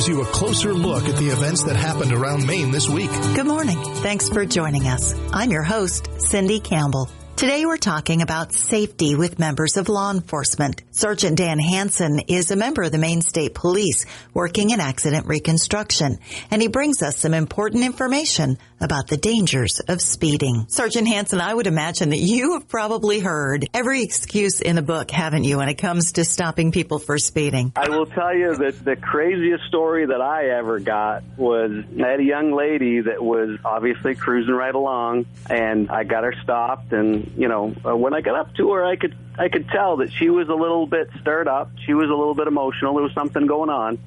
gives you a closer look at the events that happened around Maine this week. Good morning. Thanks for joining us. I'm your host, Cindy Campbell. Today we're talking about safety with members of law enforcement. Sergeant Dan Hansen is a member of the Maine State Police working in accident reconstruction, and he brings us some important information about the dangers of speeding. Sergeant Hansen, I would imagine that you have probably heard every excuse in the book, haven't you, when it comes to stopping people for speeding? I will tell you that the craziest story that I ever got was I had a young lady that was obviously cruising right along, and I got her stopped, and when I got up to her, I could tell that she was a little bit stirred up. She was a little bit emotional. There was something going on.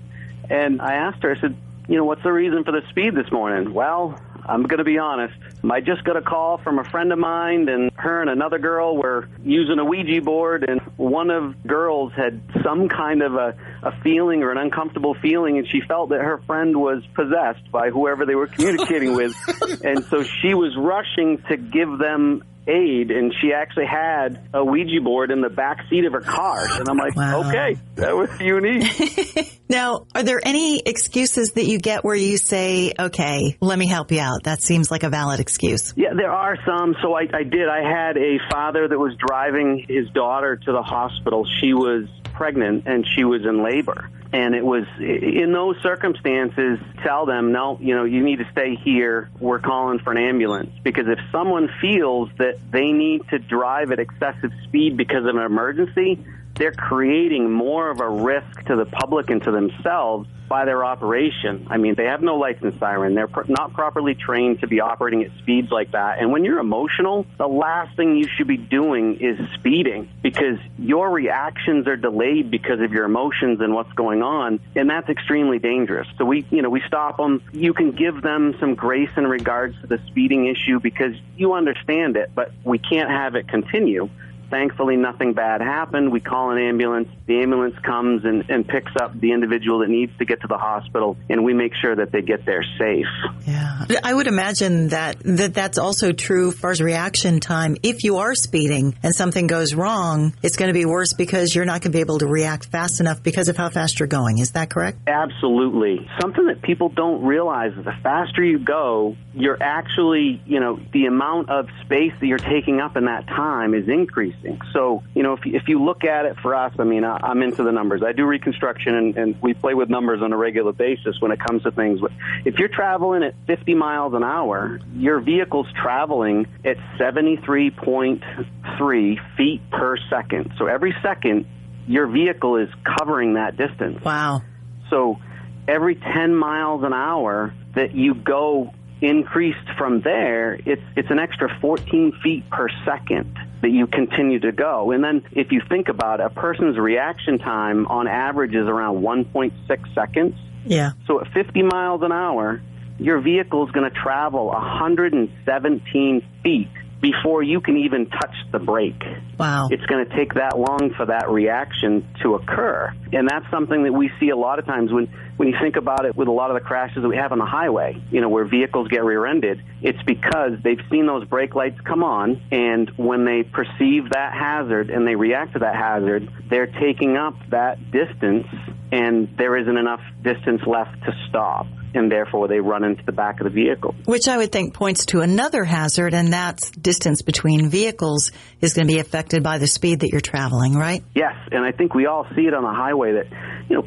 And I asked her, I said, what's the reason for the speed this morning? Well, I'm going to be honest. I just got a call from a friend of mine, and her and another girl were using a Ouija board, and one of the girls had some kind of a feeling or an uncomfortable feeling, and she felt that her friend was possessed by whoever they were communicating with. And so she was rushing to give them aid, and she actually had a Ouija board in the back seat of her car. And I'm like, wow. Okay, that was unique. Now, are there any excuses that you get where you say, okay, let me help you out? That seems like a valid excuse. Yeah, there are some. So I had a father that was driving his daughter to the hospital. She was pregnant and she was in labor. And it was in those circumstances, tell them, no, you need to stay here. We're calling for an ambulance. Because if someone feels that they need to drive at excessive speed because of an emergency, they're creating more of a risk to the public and to themselves by their operation. I mean, they have no lights and siren. They're not properly trained to be operating at speeds like that. And when you're emotional, the last thing you should be doing is speeding, because your reactions are delayed because of your emotions and what's going on, and that's extremely dangerous. So we stop them. You can give them some grace in regards to the speeding issue because you understand it, but we can't have it continue. Thankfully, nothing bad happened. We call an ambulance. The ambulance comes and picks up the individual that needs to get to the hospital, and we make sure that they get there safe. Yeah. I would imagine that's also true as far as reaction time. If you are speeding and something goes wrong, it's going to be worse because you're not going to be able to react fast enough because of how fast you're going. Is that correct? Absolutely. Something that people don't realize is the faster you go, you're actually, the amount of space that you're taking up in that time is increasing. So, if you look at it for us, I mean, I'm into the numbers. I do reconstruction, and we play with numbers on a regular basis when it comes to things. If you're traveling at 50 miles an hour, your vehicle's traveling at 73.3 feet per second. So every second, your vehicle is covering that distance. Wow. So every 10 miles an hour that you go increased from there, it's an extra 14 feet per second that you continue to go. And then if you think about it, a person's reaction time on average is around 1.6 seconds. Yeah. So at 50 miles an hour, your vehicle is going to travel 117 feet before you can even touch the brake. Wow. It's going to take that long for that reaction to occur. And that's something that we see a lot of times when you think about it with a lot of the crashes that we have on the highway, where vehicles get rear-ended. It's because they've seen those brake lights come on, and when they perceive that hazard and they react to that hazard, they're taking up that distance, and there isn't enough distance left to stop. And therefore, they run into the back of the vehicle. Which I would think points to another hazard, and that's distance between vehicles is going to be affected by the speed that you're traveling, right? Yes, and I think we all see it on the highway that,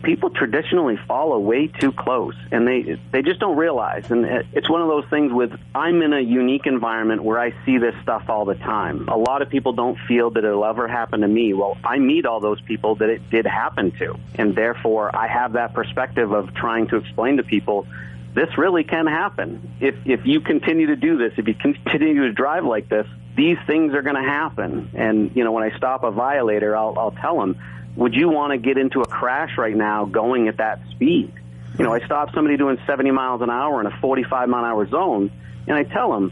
people traditionally follow way too close, and they just don't realize. And it's one of those things I'm in a unique environment where I see this stuff all the time. A lot of people don't feel that it'll ever happen to me. Well, I meet all those people that it did happen to, and therefore I have that perspective of trying to explain to people this really can happen. If you continue to do this, if you continue to drive like this, these things are going to happen. And, when I stop a violator, I'll tell them, would you want to get into a crash right now going at that speed? I stop somebody doing 70 miles an hour in a 45-mile-an-hour zone, and I tell them,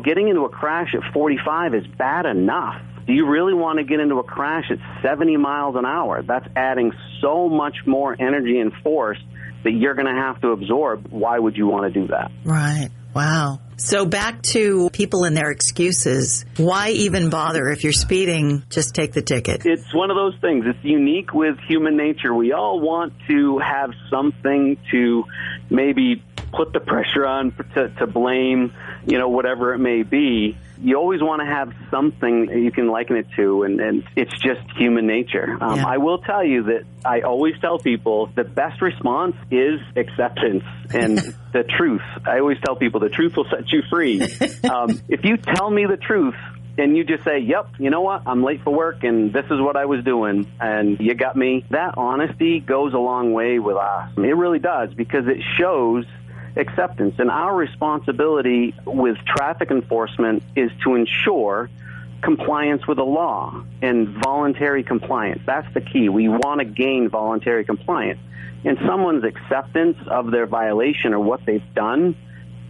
getting into a crash at 45 is bad enough. Do you really want to get into a crash at 70 miles an hour? That's adding so much more energy and force that you're going to have to absorb. Why would you want to do that? Right. Wow. So back to people and their excuses. Why even bother? If you're speeding, just take the ticket. It's one of those things. It's unique with human nature. We all want to have something to maybe put the pressure on to blame, whatever it may be. You always want to have something you can liken it to, and it's just human nature. I will tell you that I always tell people the best response is acceptance and the truth. I always tell people the truth will set you free. If you tell me the truth, and you just say, yep, you know what, I'm late for work and this is what I was doing and you got me, that honesty goes a long way with us. It really does, because it shows acceptance. And our responsibility with traffic enforcement is to ensure compliance with the law and voluntary compliance. That's the key. We want to gain voluntary compliance. And someone's acceptance of their violation or what they've done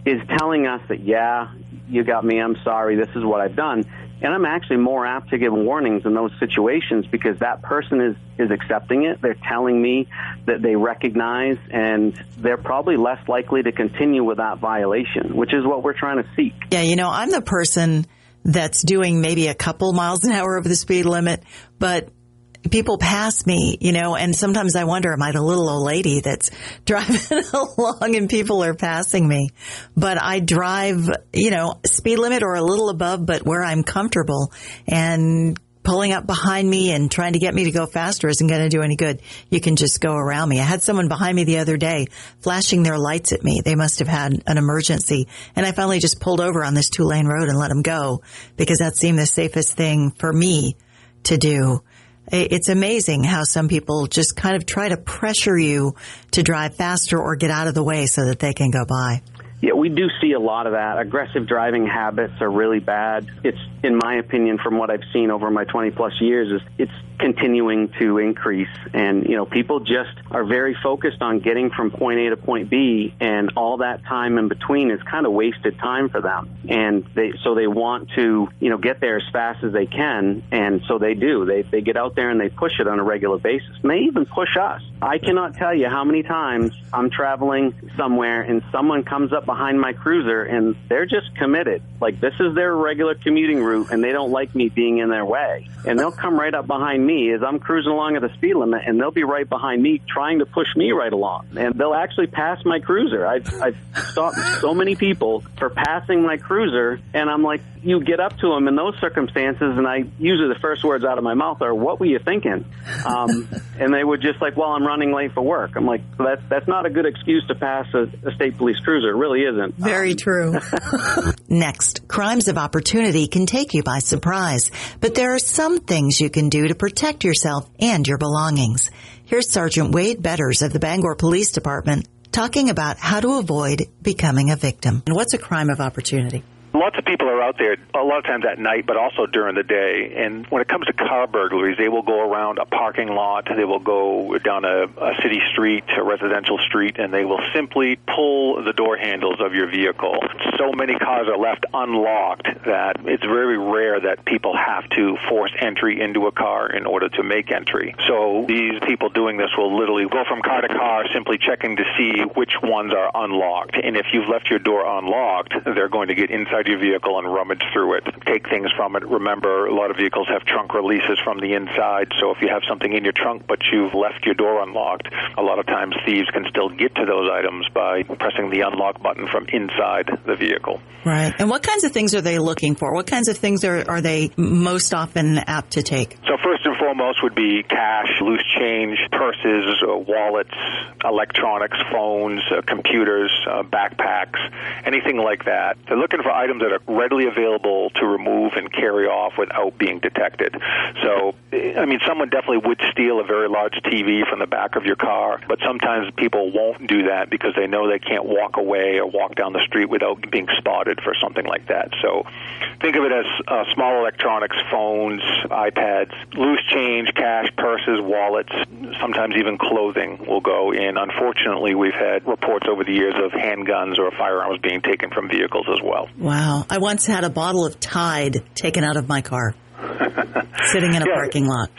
is telling us that, yeah, you got me, I'm sorry, this is what I've done. And I'm actually more apt to give warnings in those situations because that person is accepting it. They're telling me that they recognize, and they're probably less likely to continue with that violation, which is what we're trying to seek. Yeah, I'm the person that's doing maybe a couple miles an hour over the speed limit, but people pass me, and sometimes I wonder, am I the little old lady that's driving along and people are passing me? But I drive, speed limit or a little above, but where I'm comfortable, and pulling up behind me and trying to get me to go faster isn't going to do any good. You can just go around me. I had someone behind me the other day flashing their lights at me. They must have had an emergency. And I finally just pulled over on this 2-lane road and let them go because that seemed the safest thing for me to do. It's amazing how some people just kind of try to pressure you to drive faster or get out of the way so that they can go by. Yeah, we do see a lot of that. Aggressive driving habits are really bad. It's, in my opinion, from what I've seen over my 20-plus years, it's continuing to increase. And, people just are very focused on getting from point A to point B, and all that time in between is kind of wasted time for them. And so they want to, get there as fast as they can, and so they do. They get out there and they push it on a regular basis. And they even push us. I cannot tell you how many times I'm traveling somewhere and someone comes up behind my cruiser and they're just committed. Like, this is their regular commuting route and they don't like me being in their way. And they'll come right up behind me as I'm cruising along at the speed limit, and they'll be right behind me trying to push me right along. And they'll actually pass my cruiser. I've stopped so many people for passing my cruiser, and I'm like, you get up to them in those circumstances, and I usually the first words out of my mouth are, what were you thinking? And they would just like, well, I'm running late for work. I'm like, that's not a good excuse to pass a state police cruiser. It really isn't. Very true. Next, crimes of opportunity can take you by surprise, but there are some things you can do to protect yourself and your belongings. Here's Sergeant Wade Betters of the Bangor Police Department talking about how to avoid becoming a victim. And what's a crime of opportunity? Lots of people are out there a lot of times at night, but also during the day. And when it comes to car burglaries, they will go around a parking lot, they will go down a city street, a residential street, and they will simply pull the door handles of your vehicle. So many cars are left unlocked that it's very rare that people have to force entry into a car in order to make entry. So these people doing this will literally go from car to car, simply checking to see which ones are unlocked. And if you've left your door unlocked, they're going to get inside your vehicle and rummage through it, take things from it. Remember, a lot of vehicles have trunk releases from the inside, so if you have something in your trunk but you've left your door unlocked, a lot of times thieves can still get to those items by pressing the unlock button from inside the vehicle. Right. And what kinds of things are they looking for? What kinds of things are they most often apt to take? So first and foremost would be cash, loose change, purses, wallets, electronics, phones, computers, backpacks, anything like that. They're looking for items that are readily available to remove and carry off without being detected. So, someone definitely would steal a very large TV from the back of your car, but sometimes people won't do that because they know they can't walk away or walk down the street without being spotted for something like that. So think of it as small electronics, phones, iPads, loose change, cash, purses, wallets, sometimes even clothing will go in. Unfortunately, we've had reports over the years of handguns or firearms being taken from vehicles as well. Wow. I once had a bottle of Tide taken out of my car. Sitting in a parking lot.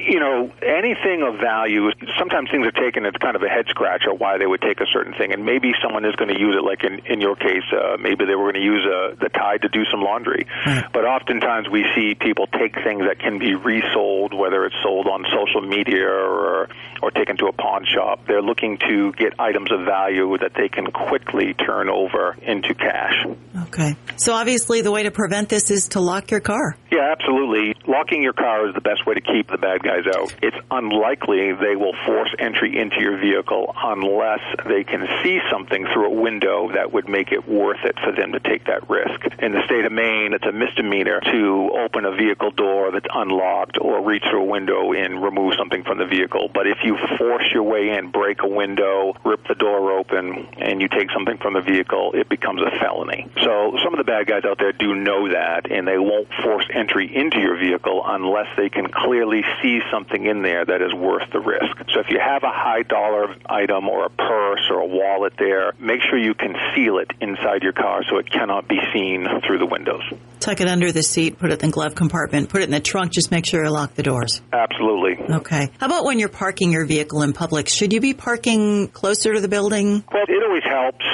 Anything of value, sometimes things are taken as kind of a head scratcher why they would take a certain thing, and maybe someone is going to use it, like in your case, maybe they were going to use the Tide to do some laundry. Right. But oftentimes we see people take things that can be resold, whether it's sold on social media or taken to a pawn shop. They're looking to get items of value that they can quickly turn over into cash. Okay. So obviously the way to prevent this is to lock your car. Yeah, absolutely. Locking your car is the best way to keep the bad guys out. It's unlikely they will force entry into your vehicle unless they can see something through a window that would make it worth it for them to take that risk. In the state of Maine, it's a misdemeanor to open a vehicle door that's unlocked or reach through a window and remove something from the vehicle. But if you force your way in, break a window, rip the door open, and you take something from the vehicle, it becomes a felony. So some of the bad guys out there do know that, and they won't force entry into your vehicle unless they can clearly see something in there that is worth the risk. So if you have a high dollar item or a purse or a wallet there, make sure you conceal it inside your car so it cannot be seen through the windows. Tuck it under the seat, put it in the glove compartment, put it in the trunk, just make sure you lock the doors. Absolutely. Okay. How about when you're parking your vehicle in public? Should you be parking closer to the building? Well, it always helps.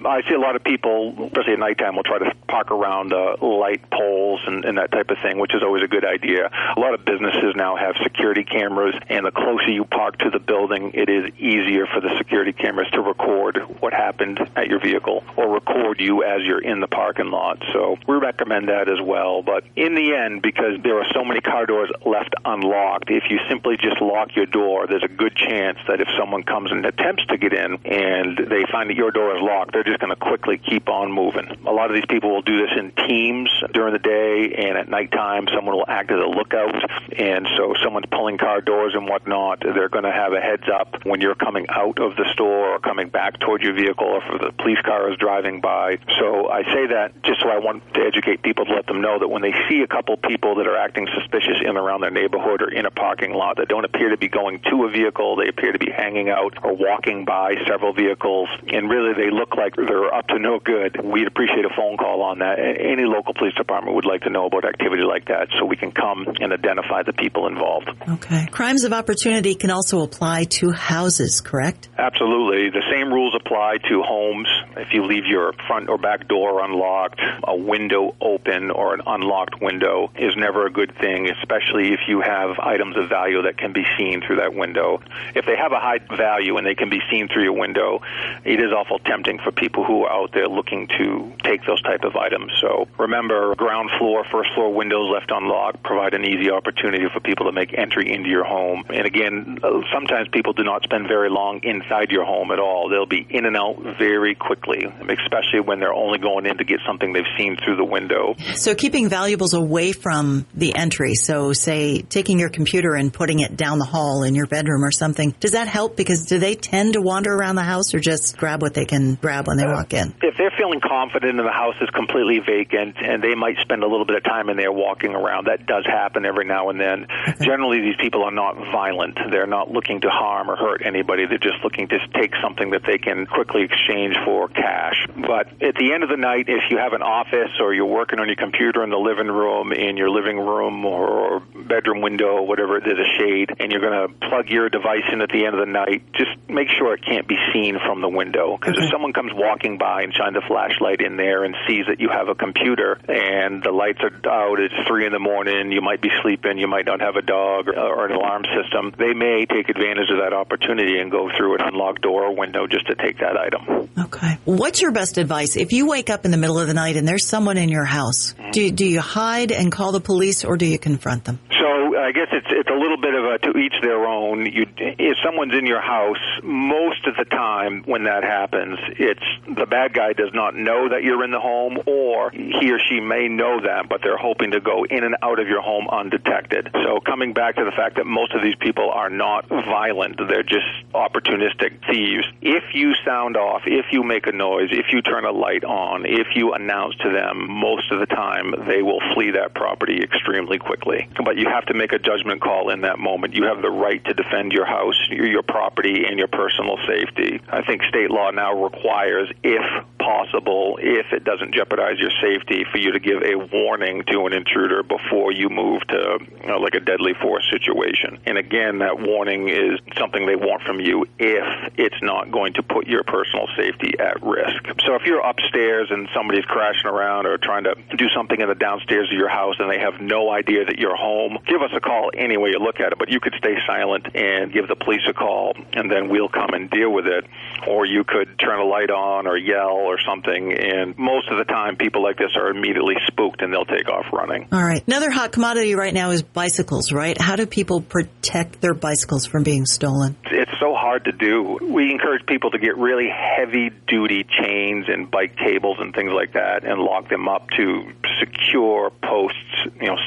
I see a lot of people, especially at nighttime, will try to park around light poles and that type of thing, which is always a good idea. A lot of businesses now have security cameras, and the closer you park to the building, it is easier for the security cameras to record what happened at your vehicle or record you as you're in the parking lot. So we recommend that as well. But in the end, because there are so many car doors left unlocked, if you simply just lock your door, there's a good chance that if someone comes and attempts to get in and they find that your door is locked, they're just going to quickly keep on moving. A lot of these people will do this in teams during the day, and at nighttime someone will act as a lookout, and so someone's pulling car doors and whatnot, they're going to have a heads up when you're coming out of the store or coming back towards your vehicle, or if the police car is driving by. So I say that just so I want to educate people, to let them know that when they see a couple people that are acting suspicious in and around their neighborhood or in a parking lot that don't appear to be going to a vehicle, they appear to be hanging out or walking by several vehicles, and really they look like they're up to no good, we'd appreciate a phone call on that. Any local police department would like to know about activity like that so we can come and identify the people involved. Okay. Crimes of opportunity can also apply to houses, correct? Absolutely. The same rules apply to homes. If you leave your front or back door unlocked, a window open or an unlocked window is never a good thing, especially if you have items of value that can be seen through that window. If they have a high value and they can be seen through your window, it is awful tempting for people who are out there looking to take those type of items. So remember, ground floor, first floor windows left unlocked provide an easy opportunity for people to make entry into your home. And again, sometimes people do not spend very long inside your home at all. They'll be in and out very quickly, especially when they're only going in to get something they've seen through the window. So keeping valuables away from the entry, so say taking your computer and putting it down the hall in your bedroom or something, does that help? Because do they tend to wander around the house or just grab what they can grab when they walk in? If they're feeling confident and the house is completely vacant and they might spend a little bit of time in there walking around, that does happen every now and then. Okay. Generally, these people are not violent. They're not looking to harm or hurt anybody. They're just looking to take something that they can quickly exchange for cash. But at the end of the night, if you have an office or you're working on your computer in the living room, in your living room or bedroom window, whatever, there's a shade, and you're going to plug your device in at the end of the night, just make sure it can't be seen from the window. Because if someone comes walking by and shines a flashlight in there and sees that you have a computer and the lights are out, it's 3 in the morning, you might be sleeping, you might not have a dog or an alarm system, they may take advantage of that opportunity and go through an unlocked door or window just to take that item. Okay. What's your best advice? If you wake up in the middle of the night and there's someone in your house, do you hide and call the police, or do you confront them? So I guess it's a little bit of a to each their own. If someone's in your house, most of the time when that happens, it's the bad guy does not know that you're in the home, or he or she may know that, but they're hoping to go in and out of your home undetected. So coming back to the fact that most of these people are not violent, they're just opportunistic thieves. If you sound off, if you make a noise, if you turn a light on, if you announce to them, most of the time they will flee that property extremely quickly. But you have to make a judgment call in that moment. You have the right to defend your house, your property, and your personal safety. I think state law now requires, if possible, if it doesn't jeopardize your safety, for you to give a warning to an intruder before you move to like a deadly force situation. And again, that warning is something they want from you if it's not going to put your personal safety at risk. So if you're upstairs and somebody's crashing around or trying to do something in the downstairs of your house and they have no idea that you're home, give us a call any way you look at it. But you could stay silent and give the police a call, and then we'll come and deal with it. Or you could turn a light on or yell or something, and most of the time people like this are immediately spooked and they'll take off running. All right. Another hot commodity right now is bicycles, right? How do people protect their bicycles from being stolen? It's so hard to do. We encourage people to get really heavy-duty chains and bike cables and things like that and lock them up to secure posts,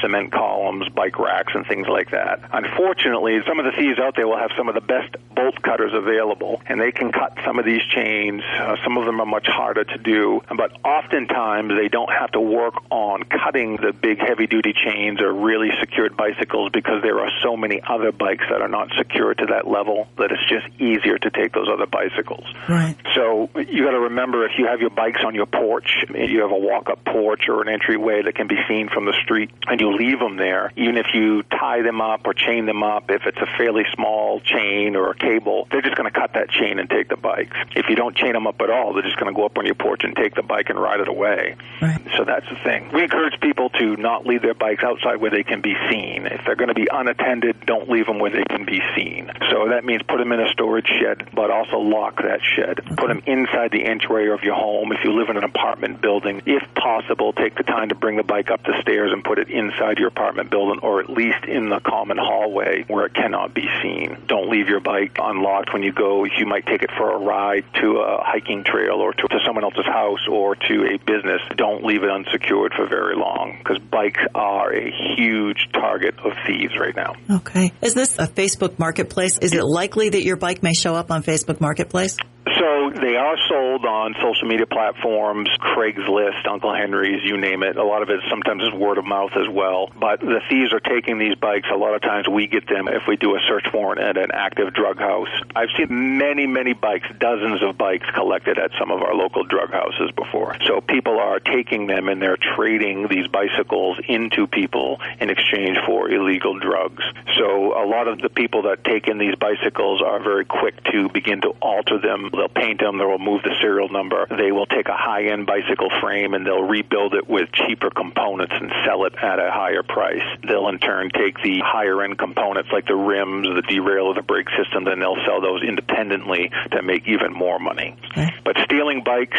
cement columns, bike racks, and things like that. Unfortunately, some of the thieves out there will have some of the best bolt cutters available, and they can cut some of these chains. Some of them are much harder to do, but oftentimes they don't have to work on cutting the big heavy-duty chains or really secured bicycles because there are so many other bikes that are not secured to that level that it's just easier to take those other bicycles. Right. So you got to remember, if you have your bikes on your porch, you have a walk-up porch or an entryway that can be seen from the street, and you leave them there, even if you tie them up or chain them up, if it's a fairly small chain or a cable, they're just going to cut that chain and take the bikes. If you don't chain them up at all, they're just going to go up on your porch and take the bike and ride it away. Right. So that's the thing. We encourage people to not leave their bikes outside where they can be seen. If they're going to be unattended, don't leave them where they can be seen. So that means put them in a storage shed, but also lock that shed. Okay. Put them inside the entryway of your home. If you live in an apartment building, if possible, take the time to bring the bike up the stairs and put it inside your apartment building, or at least in the common hallway where it cannot be seen. Don't leave your bike unlocked when you go. You might take it for a ride to a hiking trail or to someone else's house or to a business. Don't leave it unsecured for very long, because bikes are a huge target of thieves right now. Okay. Is this a Facebook Marketplace? Is it likely that your bike may show up on Facebook Marketplace? So they are sold on social media platforms, Craigslist, Uncle Henry's, you name it. A lot of it sometimes is word of mouth as well. But the thieves are taking these bikes. A lot of times we get them if we do a search warrant at an active drug house. I've seen many, many bikes, dozens of bikes collected at some of our local drug houses before. So people are taking them and they're trading these bicycles into people in exchange for illegal drugs. So a lot of the people that take in these bicycles are very quick to begin to alter them. They'll paint them, they'll remove the serial number. They will take a high-end bicycle frame and they'll rebuild it with cheaper components and sell it at a higher price. They'll in turn take the higher-end components like the rims, the derailleur, the brake system, then they'll sell those independently to make even more money. Okay. But stealing bikes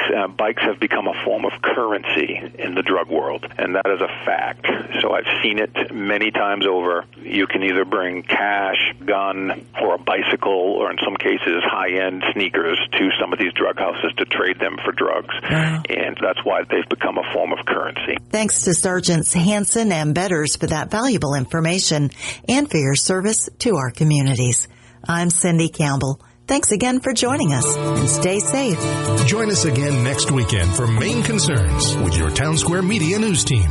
have become a form of currency in the drug world, and that is a fact. So I've seen it many times over. You can either bring cash, gun, or a bicycle, or in some cases high-end sneakers to some of these drug houses to trade them for drugs. Wow. And that's why they've become a form of currency. Thanks to Sergeants Hansen and Betters for that valuable information and for your service to our communities. I'm Cindy Campbell. Thanks again for joining us, and stay safe. Join us again next weekend for Maine Concerns with your Town Square Media News Team.